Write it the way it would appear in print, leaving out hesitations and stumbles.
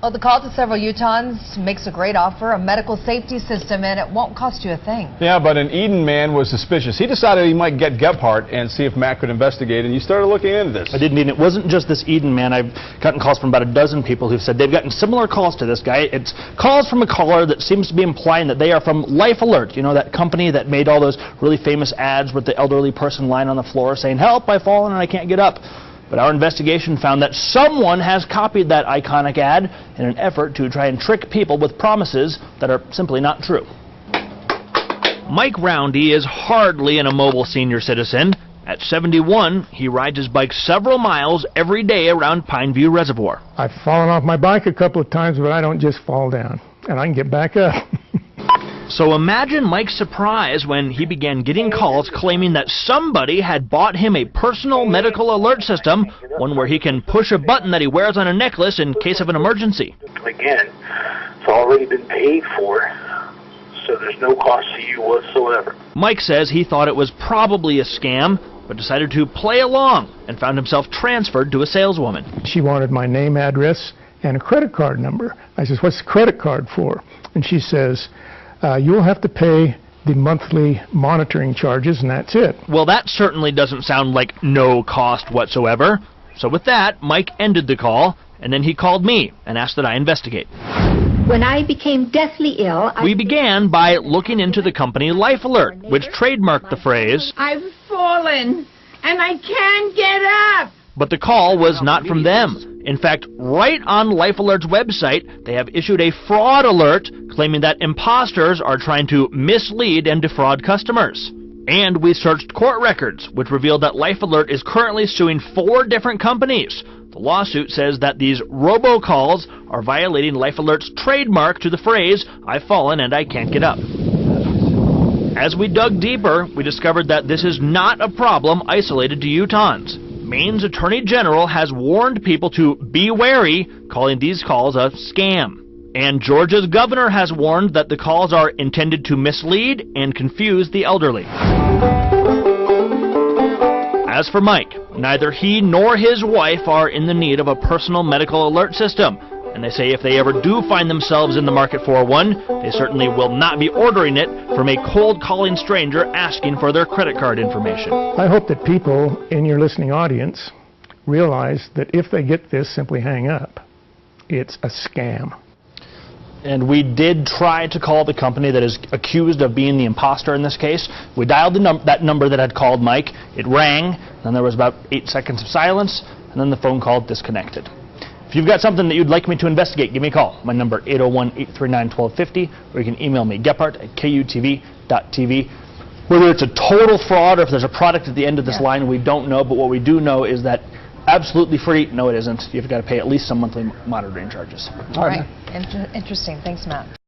Well, the call to several Utahns makes a great offer, a medical safety system, and it won't cost you a thing. Yeah, but an Eden man was suspicious. He decided he might get Gephardt and see if Matt could investigate, and you started looking into this. I did, and it wasn't just this Eden man. I've gotten calls from about a dozen people who've said they've gotten similar calls to this guy. It's calls from a caller that seems to be implying that they are from Life Alert, you know, that company that made all those really famous ads with the elderly person lying on the floor saying, "Help, I've fallen and I can't get up." But our investigation found that someone has copied that iconic ad in an effort to try and trick people with promises that are simply not true. Mike Roundy is hardly an immobile senior citizen. At 71, he rides his bike several miles every day around Pineview Reservoir. I've fallen off my bike a couple of times, but I don't just fall down, and I can get back up. So imagine Mike's surprise when he began getting calls claiming that somebody had bought him a personal medical alert system, one where he can push a button that he wears on a necklace in case of an emergency. Again, it's already been paid for, so there's no cost to you whatsoever. Mike says he thought it was probably a scam, but decided to play along and found himself transferred to a saleswoman. She wanted my name, address, and a credit card number. I says, "What's the credit card for?" And she says, "You'll have to pay the monthly monitoring charges, and that's it." Well, that certainly doesn't sound like no cost whatsoever. So with that, Mike ended the call, and then he called me and asked that I investigate. When I became deathly ill, We began by looking into the company Life Alert, which trademarked the phrase, "I've fallen and I can't get up." but the call was not from them. In fact, right on Life Alert's website, they have issued a fraud alert claiming that imposters are trying to mislead and defraud customers. And we searched court records, which revealed that Life Alert is currently suing 4 different companies. The lawsuit says that these robocalls are violating Life Alert's trademark to the phrase, "I've fallen and I can't get up." As we dug deeper, we discovered that this is not a problem isolated to Utahns. Maine's Attorney General has warned people to be wary, calling these calls a scam. And Georgia's governor has warned that the calls are intended to mislead and confuse the elderly. As for Mike, neither he nor his wife are in the need of a personal medical alert system. And they say if they ever do find themselves in the market for one, they certainly will not be ordering it from a cold-calling stranger asking for their credit card information. I hope that people in your listening audience realize that if they get this, simply hang up. It's a scam. And we did try to call the company that is accused of being the imposter in this case. We dialed that number that had called Mike. It rang, then there was about 8 seconds of silence, and then the phone call disconnected. If you've got something that you'd like me to investigate, give me a call. My number 801-839-1250, or you can email me, gephardt@kutv.tv. Whether it's a total fraud or if there's a product at the end of this line, we don't know, but what we do know is that absolutely free, no it isn't. You've got to pay at least some monthly monitoring charges. All right. Interesting. Thanks, Matt.